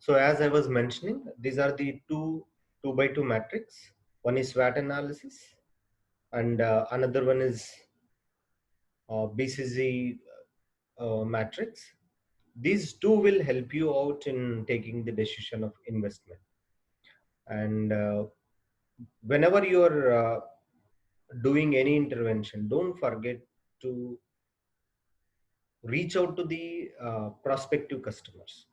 So as I was mentioning, these are the two by two matrix. One is SWOT analysis, and another one is BCG matrix. These two will help you out in taking the decision of investment. And whenever you're doing any intervention, don't forget to reach out to the prospective customers.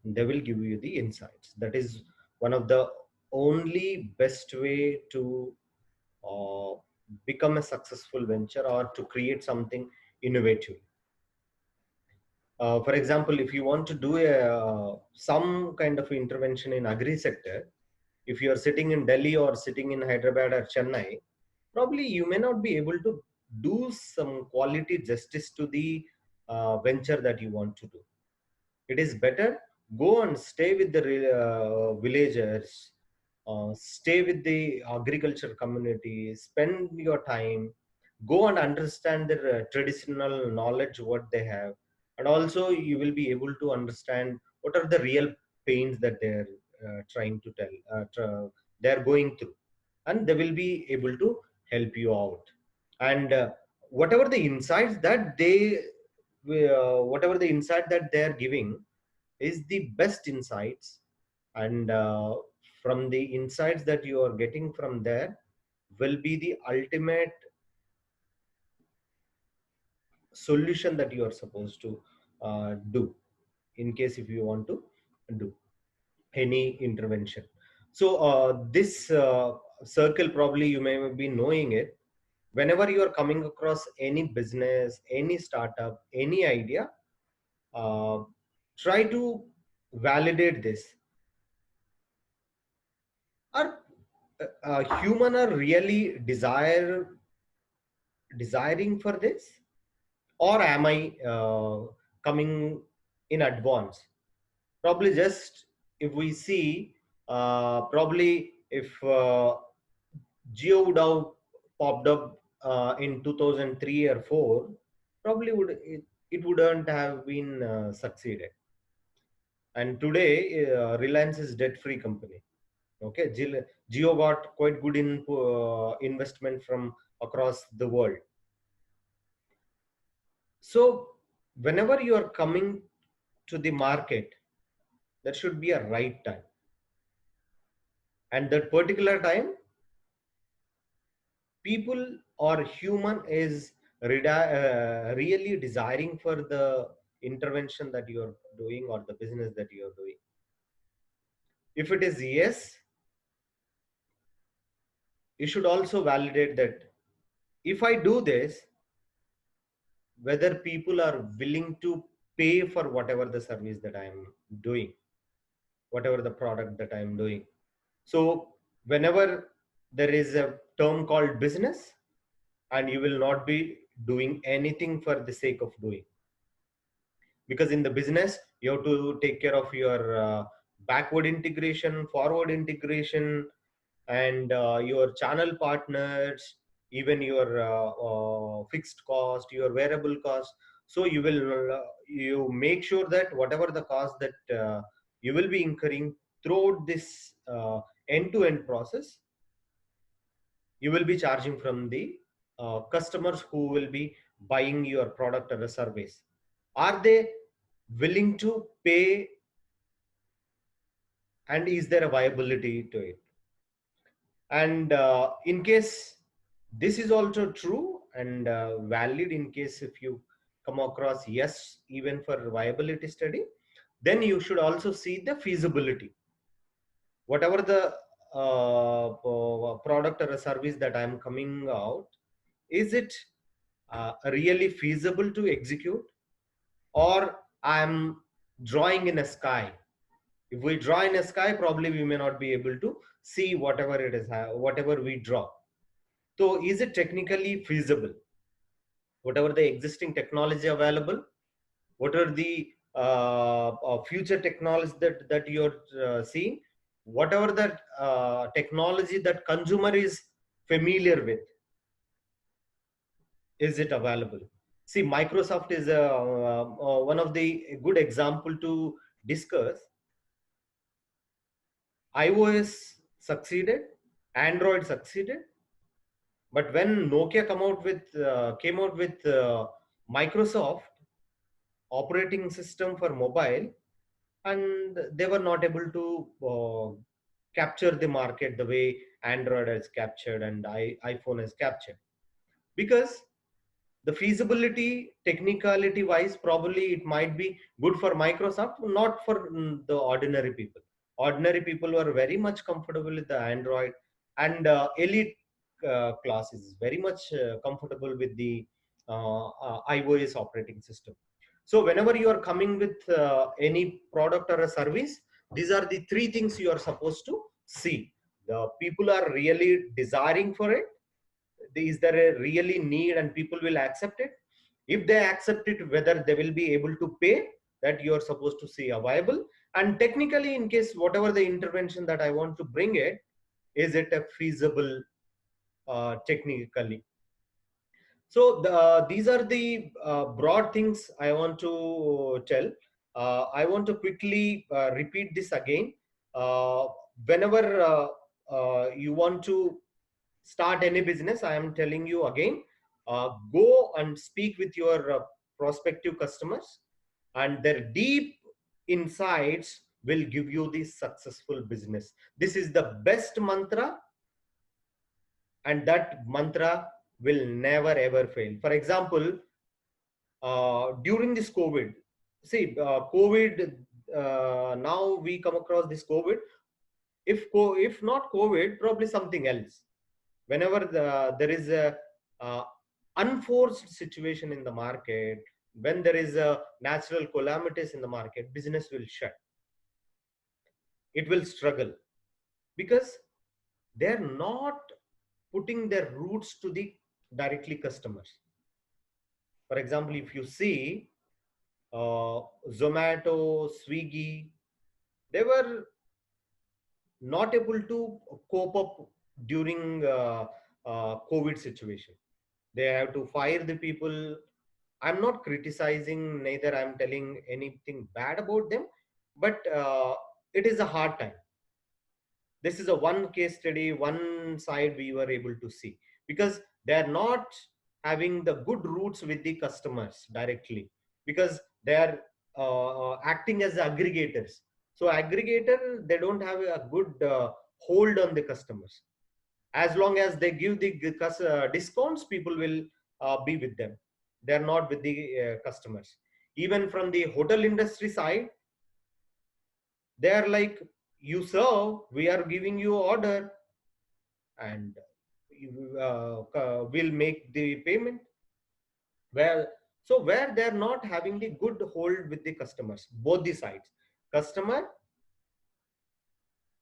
They will give you the insights. That is one of the only best way to uh, become a successful venture or to create something innovative. For example, if you want to do some kind of intervention in agri sector, if you are sitting in Delhi or sitting in Hyderabad or Chennai, probably you may not be able to do some quality justice to the venture that you want to do. It is better go and stay with the villagers, stay with the agriculture community, spend your time, go and understand their traditional knowledge what they have, and also you will be able to understand what are the real pains that they're trying to tell they're going through, and they will be able to help you out. And whatever the insights that they whatever the insight that they're giving is the best insights. And from the insights that you are getting from there will be the ultimate solution that you are supposed to do in case if you want to do any intervention. So this circle, probably you may be knowing it. Whenever you are coming across any business, any startup, any idea, uh, try to validate this. Are human are really desiring for this, or am I coming in advance? Probably just if we see, probably if Geo would have popped up in 2003 or 4, probably it wouldn't have been succeeded. And today Reliance is debt free company. Okay, Geo got quite good investment from across the world. So whenever you are coming to the market, there should be a right time, and that particular time, people or human is really desiring for the intervention that you are doing or the business that you are doing. If it is yes, you should also validate that if I do this, whether people are willing to pay for whatever the service that I am doing, whatever the product that I am doing. So whenever there is a term called business, and you will not be doing anything for the sake of doing, because in the business you have to take care of your backward integration, forward integration, and your channel partners, even your fixed cost, your variable cost. So you will you make sure that whatever the cost that you will be incurring throughout this end-to-end process, you will be charging from the customers who will be buying your product or a service. Are they willing to pay, and is there a viability to it? And in case this is also true and valid, in case if you come across yes even for viability study, then you should also see the feasibility. Whatever the product or a service that I'm coming out, is it really feasible to execute, or I'm drawing in a sky? If we draw in a sky, probably we may not be able to see whatever it is, whatever we draw. So is it technically feasible? Whatever the existing technology available, what are the future technologies that you're seeing, whatever that technology that consumer is familiar with, is it available? See, Microsoft is one of the good example to discuss. iOS succeeded, Android succeeded, but when Nokia came out with Microsoft operating system for mobile, and they were not able to capture the market the way Android has captured and iPhone has captured, because the feasibility technicality wise probably it might be good for Microsoft, not for the ordinary people were very much comfortable with the Android, and elite class is very much comfortable with the iOS operating system. So whenever you are coming with any product or a service, these are the three things you are supposed to see. The people are really desiring for it. Is there a really need and people will accept it? If they accept it, whether they will be able to pay, that you are supposed to see available. And technically, in case whatever the intervention that I want to bring it, is it a feasible technically? So these are the broad things I want to tell. I want to quickly repeat this again. Uh, Whenever you want to start any business, I am telling you again, go and speak with your prospective customers, and their deep insights will give you the successful business. This is the best mantra, and that mantra will never ever fail. For example, during this COVID, see, COVID, now we come across this COVID. If not COVID, probably something else. Whenever there is a uh, unforced situation in the market, when there is a natural calamities in the market, business will shut. It will struggle because they're not putting their roots to the directly customers. For example, if you see Zomato, Swiggy, they were not able to cope up during COVID situation. They have to fire the people. I'm not criticizing, neither I'm telling anything bad about them, but it is a hard time. This is a one case study, one side we were able to see, because they are not having the good roots with the customers directly, because they are acting as aggregators. So aggregator, they don't have a good hold on the customers. As long as they give the discounts, people will be with them. They are not with the customers. Even from the hotel industry side, they are like, you serve, we are giving you order, and will make the payment. Well, so where they are not having the good hold with the customers, both the sides. Customer,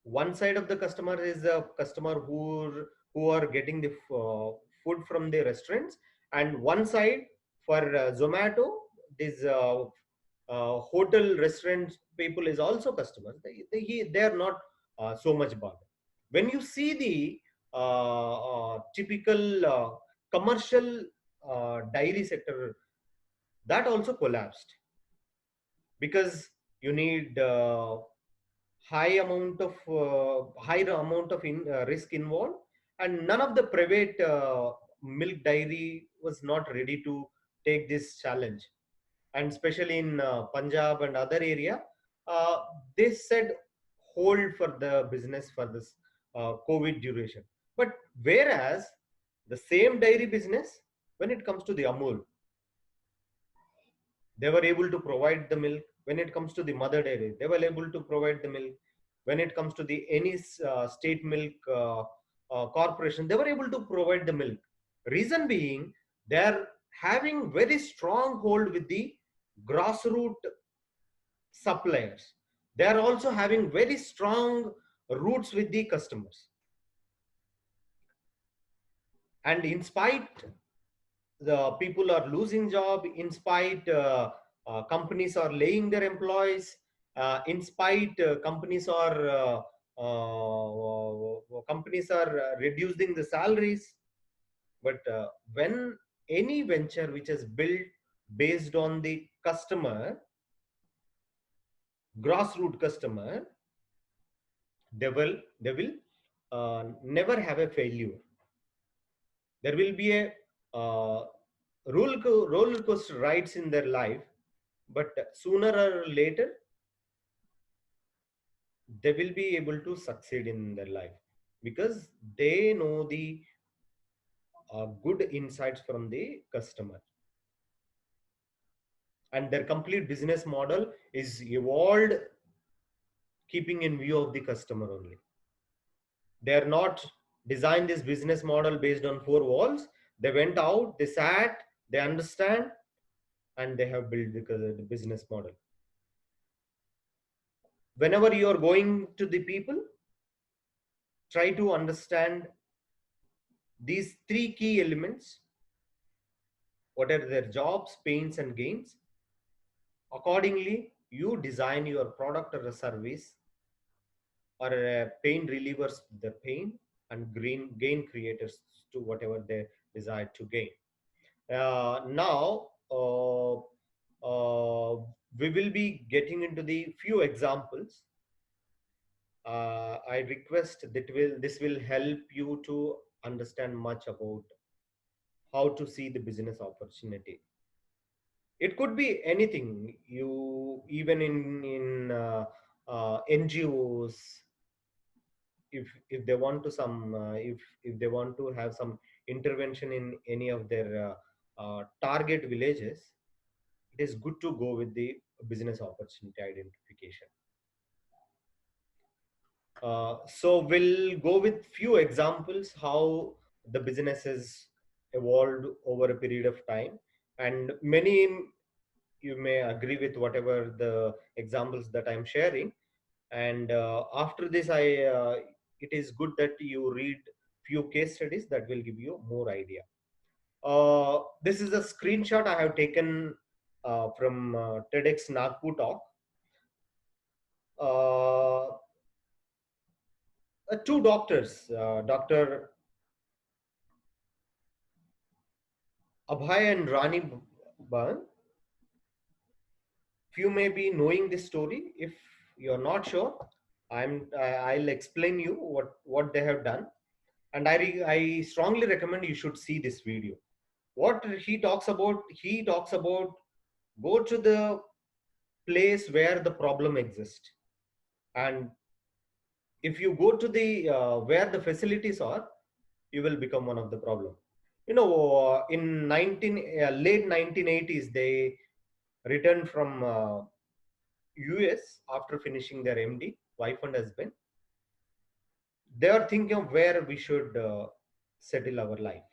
one side of the customer is a customer who are getting the food from the restaurants, and one side for Zomato, this hotel restaurant people is also customers. They are not so much bothered. When you see the typical commercial dairy sector, that also collapsed, because you need higher amount of risk involved, and none of the private milk dairy was not ready to take this challenge. And especially in Punjab and other area, uh, they said hold for the business for this COVID duration. But whereas the same dairy business, when it comes to the Amul, they were able to provide the milk. When it comes to the mother dairy, they were able to provide the milk. When it comes to the any state milk corporation, they were able to provide the milk. Reason being, they're having very strong hold with the grassroots suppliers. They are also having very strong roots with the customers. And in spite the people are losing job, in spite companies are laying their employees, in spite companies are reducing the salaries. But when any venture which is built based on the customer, grassroots customer, they will never have a failure. There will be a roller coaster rides in their life, but sooner or later they will be able to succeed in their life because they know the good insights from the customer, and their complete business model is evolved keeping in view of the customer only. They are not designed this business model based on four walls. They went out, they sat, they understand, and they have built the business model. Whenever you are going to the people, try to understand these three key elements: what are their jobs, pains, and gains. Accordingly, you design your product or a service or a pain relievers the pain, and gain creators to whatever they desire to gain. Now, we will be getting into the few examples. I request that this will help you to understand much about how to see the business opportunity. It could be anything. You even in NGOs, if they want to some if they want to have some intervention in any of their target villages, it is good to go with the business opportunity identification. So we'll go with few examples how the business has evolved over a period of time, and many you may agree with whatever the examples that I'm sharing. And after this, it is good that you read few case studies that will give you more idea. This is a screenshot I have taken from TEDx Nagpur talk. Uh, Two doctors, Dr. Abhay and Rani Ban. Few may be knowing this story. If you're not sure, I'll explain you what they have done, and I strongly recommend you should see this video. What he talks about, go to the place where the problem exists, and if you go to the where the facilities are, you will become one of the problem. You know, in late 1980s, they returned from US after finishing their MD, wife and husband. They are thinking of where we should settle our life.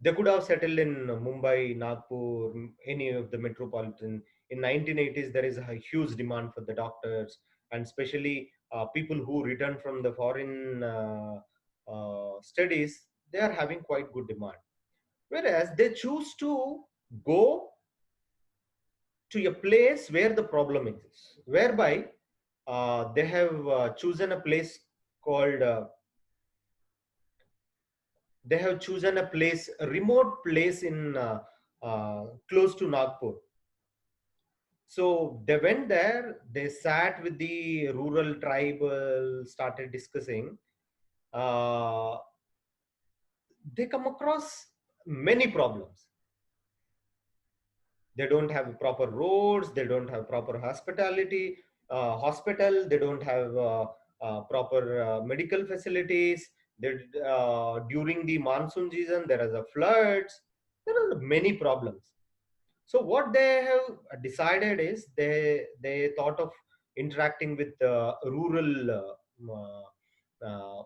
They could have settled in Mumbai, Nagpur, any of the metropolitan. In 1980s, there is a huge demand for the doctors, and especially people who return from the foreign studies. They are having quite good demand. Whereas they choose to go to a place where the problem exists, whereby they have chosen a place called they have chosen a place, a remote place in close to Nagpur. So they went there, they sat with the rural tribal, started discussing. Uh, they come across many problems. They don't have proper roads, they don't have proper hospital, they don't have proper medical facilities. They, during the monsoon season, there is a floods. There are many problems. So what they have decided is they thought of interacting with rural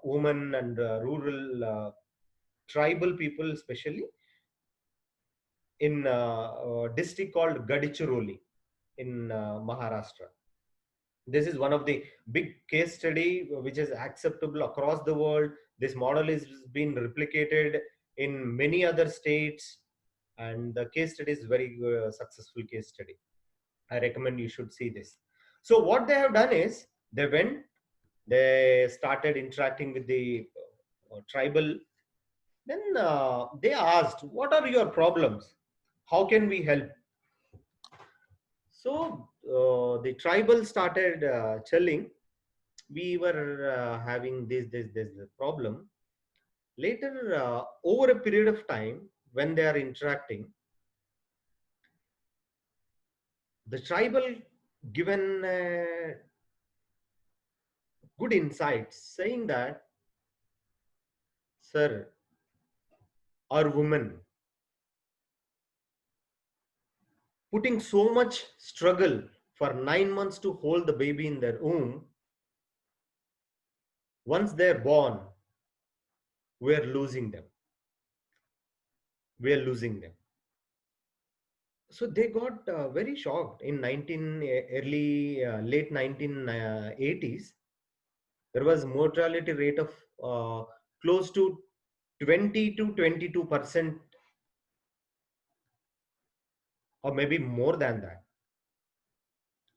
women and rural tribal people, especially in a district called Gadichiroli in Maharashtra. This is one of the big case study which is acceptable across the world. This model is being replicated in many other states, and the case study is very successful case study. I recommend you should see this. So what they have done is they started interacting with the tribal. Then they asked, "What are your problems? How can we help?" So the tribal started telling, we were having this problem. Later, over a period of time, when they are interacting, the tribal given good insights, saying that, sir, our women putting so much struggle for 9 months to hold the baby in their womb. Once they're born, we're losing them. We're losing them. So they got very shocked in 19 early late 1980s. There was mortality rate of close to 20 to 22%, or maybe more than that.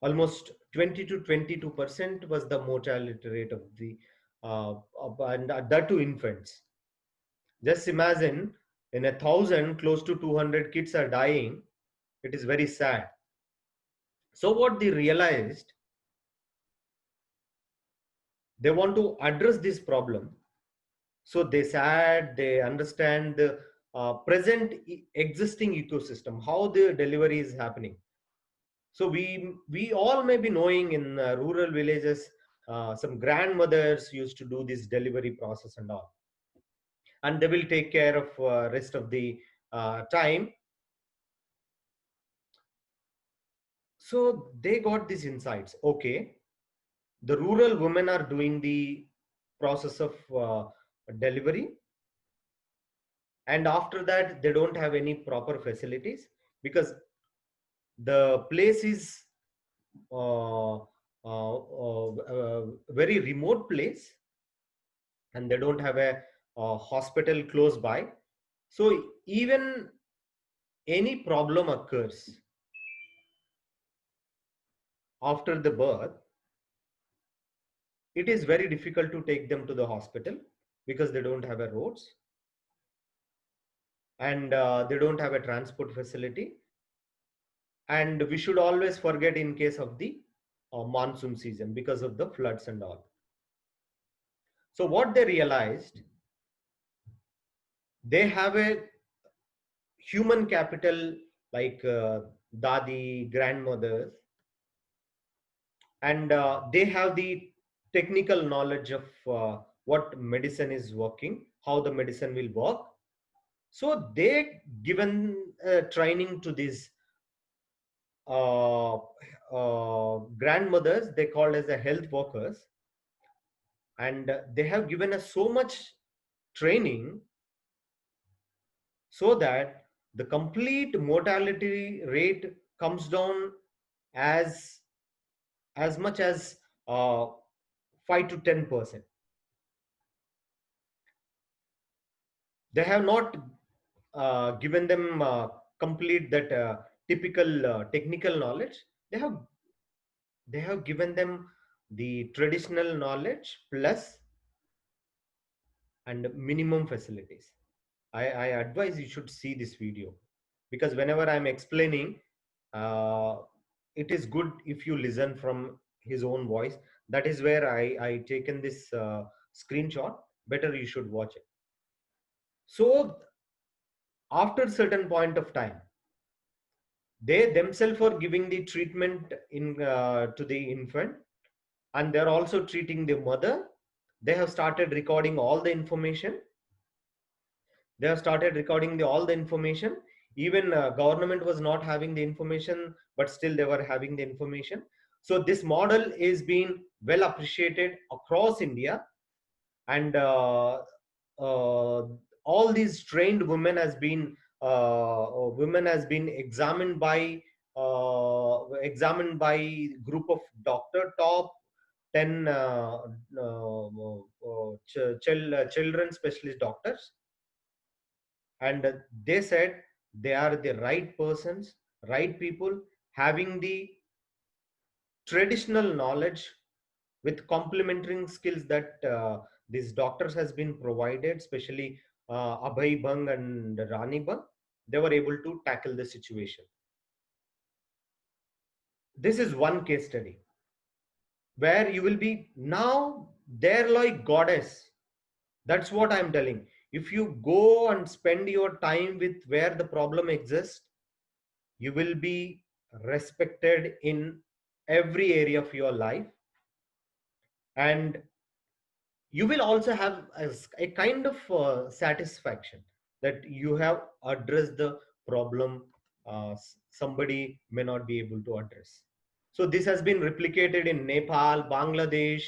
Almost 20 to 22% was the mortality rate of the and that to infants. Just imagine, in 1,000, close to 200 kids are dying. It is very sad. So what they realized, they want to address this problem. So they sat, they understand the present existing ecosystem, how the delivery is happening. So we all may be knowing in rural villages, some grandmothers used to do this delivery process and all, and they will take care of rest of the time. So they got these insights. Okay, the rural women are doing the process of delivery, and after that they don't have any proper facilities because the place is very remote place, and they don't have a hospital close by. So even any problem occurs after the birth, it is very difficult to take them to the hospital because they don't have a roads, and they don't have a transport facility. And we should always forget in case of the monsoon season because of the floods and all. So what they realized, they have a human capital like dadi, grandmothers, and they have the technical knowledge of what medicine is working, how the medicine will work. So they given training to these grandmothers, they called as the health workers, and they have given us so much training so that the complete mortality rate comes down as much as 5 to 10%. They have not given them complete that typical technical knowledge. They have given them the traditional knowledge plus and minimum facilities. I advise you should see this video, because whenever I'm explaining, uh, it is good if you listen from his own voice. That is where I taken this screenshot. Better you should watch it. So after certain point of time, they themselves are giving the treatment in to the infant, and they're also treating the mother. They have started recording all the information. They have started recording all the information. Even government was not having the information, but still they were having the information. So this model is being well appreciated across India, and uh, all these trained women has been examined by group of doctor, top 10 children specialist doctors, and they said they are the right persons, right people, having the traditional knowledge with complementary skills that these doctors has been provided, especially Abhay Bang and Rani Bang. They were able to tackle the situation. This is one case study. where you will be now there like goddess. That's what I'm telling. If you go and spend your time with where the problem exists, you will be respected in every area of your life, and you will also have a kind of satisfaction that you have addressed the problem somebody may not be able to address. So this has been replicated in Nepal, Bangladesh,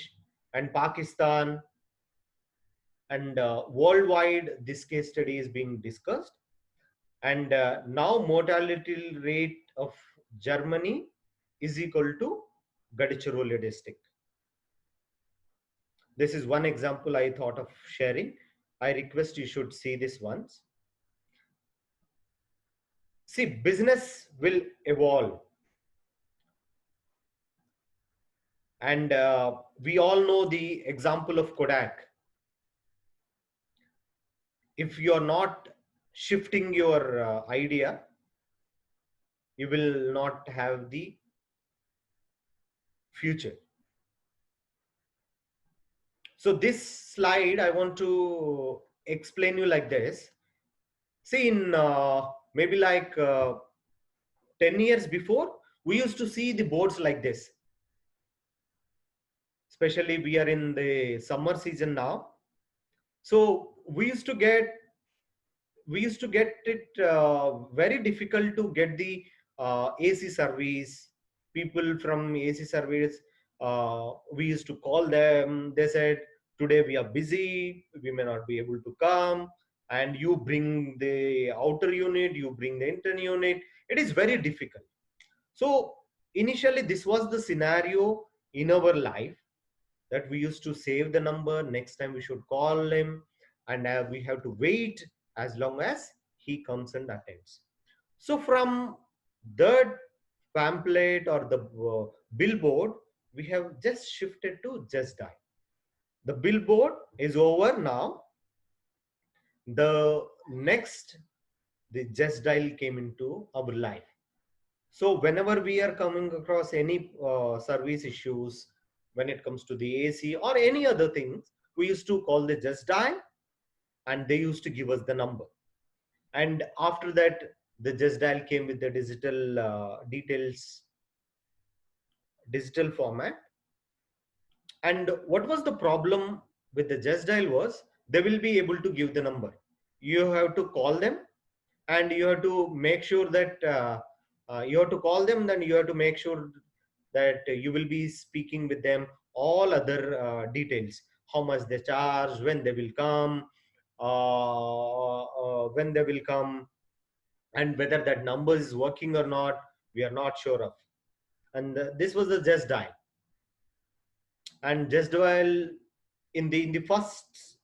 and Pakistan, and worldwide this case study is being discussed. And now mortality rate of Germany is equal to Gadchiroli district. This is one example I thought of sharing. I request you should see this once. See, business will evolve, and we all know the example of Kodak. If you are not shifting your idea, you will not have the future. So this slide I want to explain you like this. See, in maybe like 10 years before, we used to see the boards like this. Especially we are in the summer season now. So we used to get it very difficult to get the AC service. People from AC service, we used to call them. They said, today we are busy, we may not be able to come. And you bring the outer unit, you bring the internal unit. It is very difficult. So initially, this was the scenario in our life, that we used to save the number. Next time we should call him, and we have to wait as long as he comes and attends. So from that pamphlet or the billboard, we have just shifted to Just Dial. The billboard is over now. The next, the Just Dial came into our life. So whenever we are coming across any service issues, when it comes to the AC or any other things, we used to call the Just Dial, and they used to give us the number. And after that, the Just Dial came with the digital details, digital format. And what was the problem with the Just Dial was, they will be able to give the number. You have to call them, and you have to make sure that you have to call them, then you have to make sure that you will be speaking with them all other details: how much they charge, when they will come, when they will come, and whether that number is working or not, we are not sure of. And this was the Just Dial. And Just Dial, in the first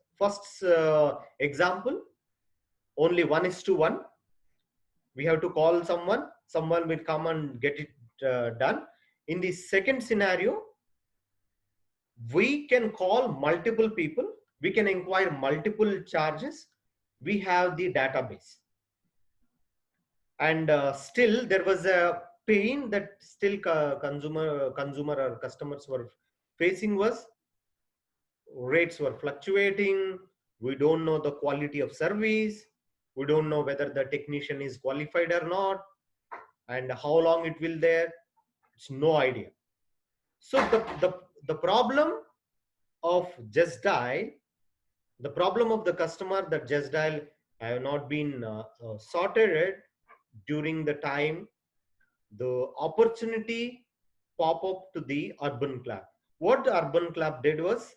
example, only 1:1. We have to call someone, someone will come and get it done. In the second scenario, we can call multiple people, we can inquire multiple charges, we have the database. And still there was a pain that still consumer or customers were facing, was rates were fluctuating. We don't know the quality of service, we don't know whether the technician is qualified or not, and how long it will there, it's no idea. So the problem of Just Dial, the problem of the customer, that Just Dial have not been sorted during the time the opportunity pop up to the Urban Club. What the Urban Club did was,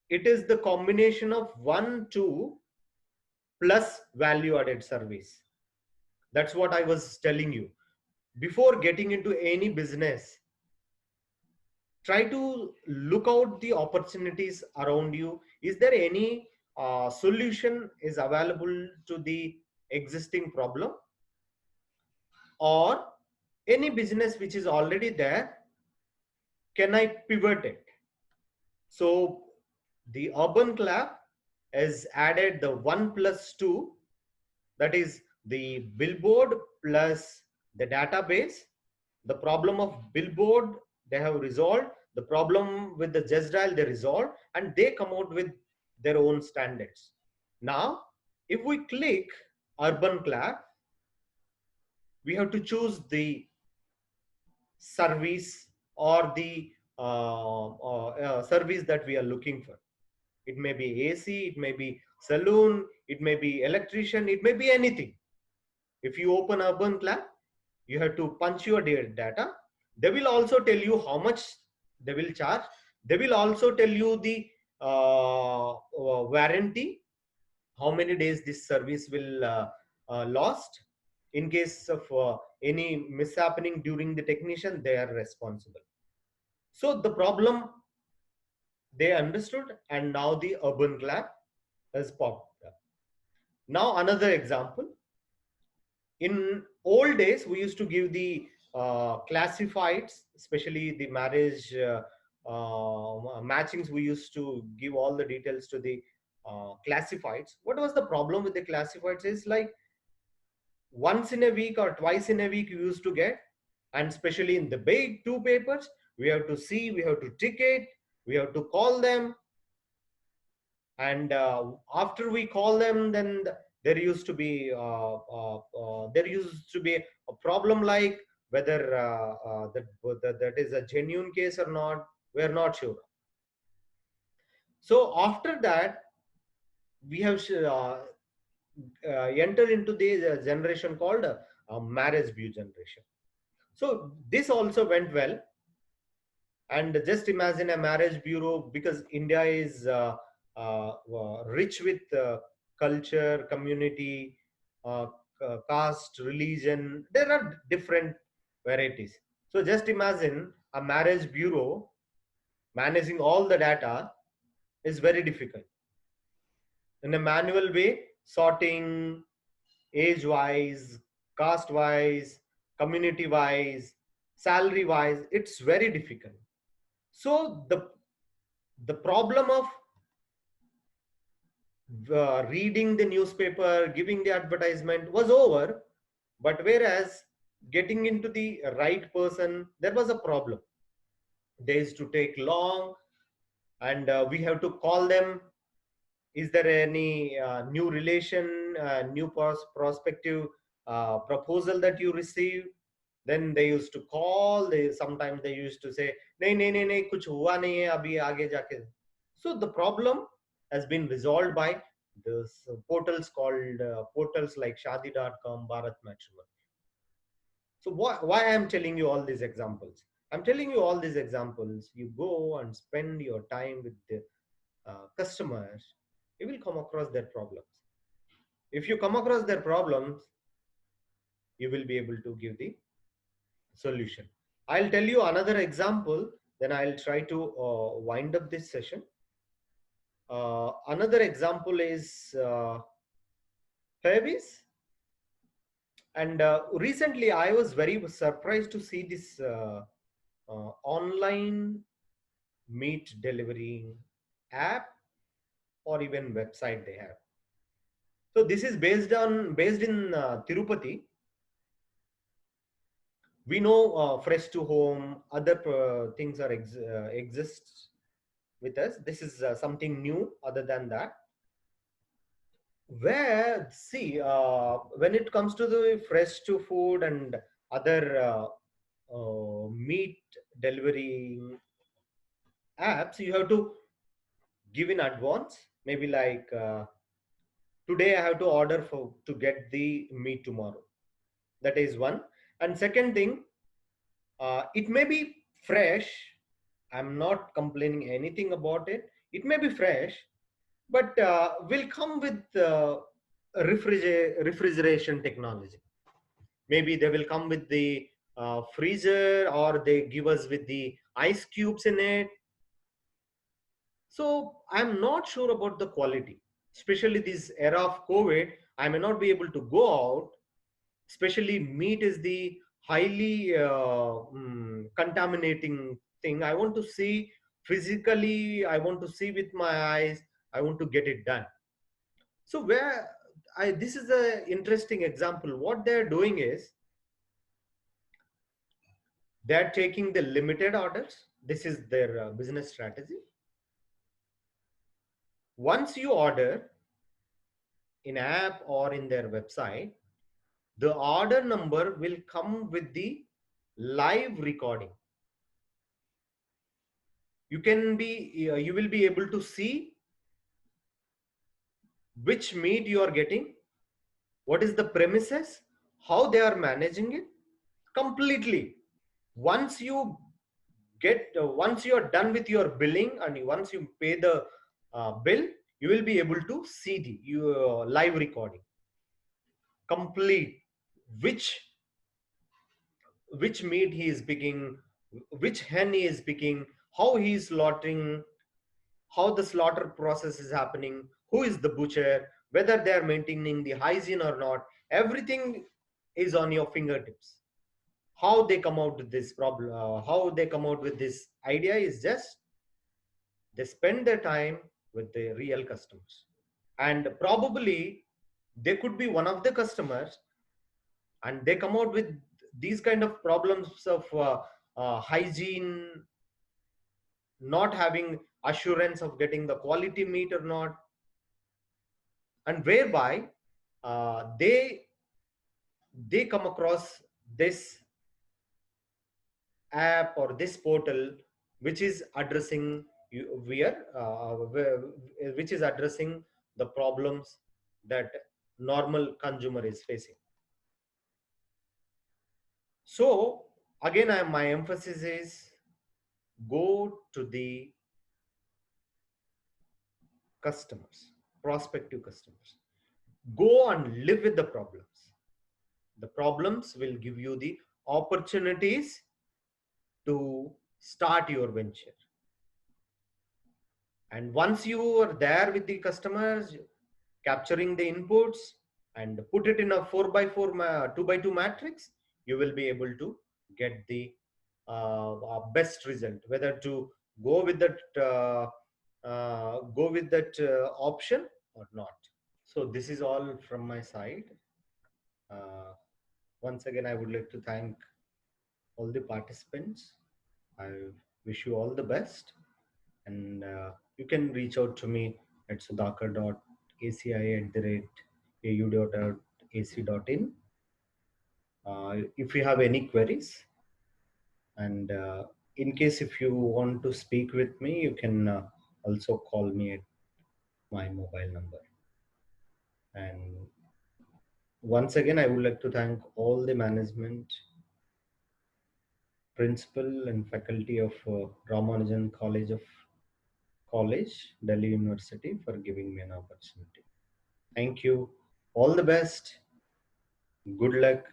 it is the combination of 1 2 plus value added service. That's what I was telling you. Before getting into any business, try to look out the opportunities around you. Is there any solution is available to the existing problem, or any business which is already there, can I pivot it? So the Urban Club has added the 1 plus 2, that is the billboard plus the database. The problem of billboard they have resolved, The problem with the just dial they resolve, and they come out with their own standards. Now, if we click urban clap, we have to choose the service or the service that we are looking for. It may be AC, it may be saloon, it may be electrician, it may be anything. If you open urban clap, you have to punch your data. They will also tell you how much they will charge. They will also tell you the warranty, how many days this service will lost. In case of any mishappening during the technician, they are responsible. So the problem they understood, and now the urban clap has popped up. Now another example. In old days, we used to give the classifieds, especially the marriage matchings. We used to give all the details to the classifieds. What was the problem with the classifieds is like once in a week or twice in a week you used to get, and especially in the big two papers, we have to see, we have to tick it, we have to call them, and after we call them, then there used to be a problem like whether that is a genuine case or not. We are not sure. So after that, we have entered into the generation called marriage view generation. So this also went well. And just imagine a marriage bureau, because India is rich with culture, community, uh, caste, religion. There are different varieties. So just imagine a marriage bureau managing all the data is very difficult. In a manual way, sorting age wise, caste wise, community wise, salary wise, it's very difficult. So the problem of reading the newspaper, giving the advertisement was over, but whereas getting into the right person, there was a problem. They used to take long, and we have to call them. Is there any new relation, new prospective proposal that you received? Then they used to call. They sometimes they used to say, "नहीं नहीं नहीं नहीं कुछ हुआ नहीं है अभी आगे जाके." So the problem has been resolved by this portals called portals like Shadi.com, Bharat Matrimony. So why I'm telling you all these examples? I'm telling you all these examples. You go and spend your time with the customers, you will come across their problems. If you come across their problems, you will be able to give the solution. I'll tell you another example, then I'll try to wind up this session. Another example is Herbies. And recently, I was very surprised to see this online meat delivery app or even website they have. So this is based in Tirupati. We know fresh to home, other things are exists with us. This is something new other than that. Where see when it comes to the fresh to food and other meat delivery apps, you have to give in advance. Maybe like today I have to order for to get the meat tomorrow. That is one. And second thing, it may be fresh. I'm not complaining anything about it. It may be fresh, but will come with refrigeration technology. Maybe they will come with the freezer, or they give us with the ice cubes in it. So I'm not sure about the quality, especially this era of COVID. I may not be able to go out. Especially meat is the highly contaminating thing. I want to see physically. I want to see with my eyes. I want to get it done. So where this is an interesting example. What they're doing is they're taking the limited orders. This is their business strategy. Once you order in app or in their website, the order number will come with the live recording. You will be able to see which meat you are getting, what is the premises, how they are managing it completely. Once you once you are done with your billing and once you pay the bill, you will be able to see the live recording complete, which meat he is picking, which hen he is picking, how he is slaughtering, how the slaughter process is happening, who is the butcher, whether they are maintaining the hygiene or not. Everything is on your fingertips. How they come out with this problem, how they come out with this idea is just they spend their time with the real customers. And probably they could be one of the customers and they come out with these kind of problems of hygiene, not having assurance of getting the quality meat or not, and whereby they come across this app or this portal which is addressing which is addressing the problems that normal consumer is facing. So again, my emphasis is go to the customers, prospective customers. Go and live with the problems. The problems will give you the opportunities to start your venture. And once you are there with the customers, capturing the inputs and put it in a 4x4 2x2 matrix, you will be able to get the best result, whether to go with that option or not. So this is all from my side. uh, Once again, I would like to thank all the participants. I wish you all the best, and you can reach out to me at sudhakar.aci@au.ac.in if you have any queries. And in case if you want to speak with me, you can also call me at my mobile number. And once again, I would like to thank all the management, principal and faculty of Ramanujan College, Delhi University, for giving me an opportunity. Thank you. All the best. Good luck.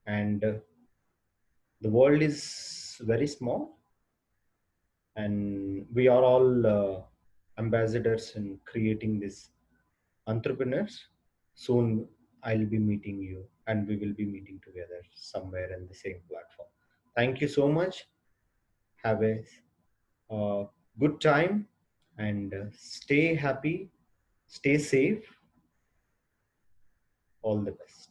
And the world is very small, and we are all ambassadors in creating this entrepreneurs. Soon I'll be meeting you, and we will be meeting together somewhere in the same platform. Thank you so much. Have a good time, and stay happy, stay safe. All the best.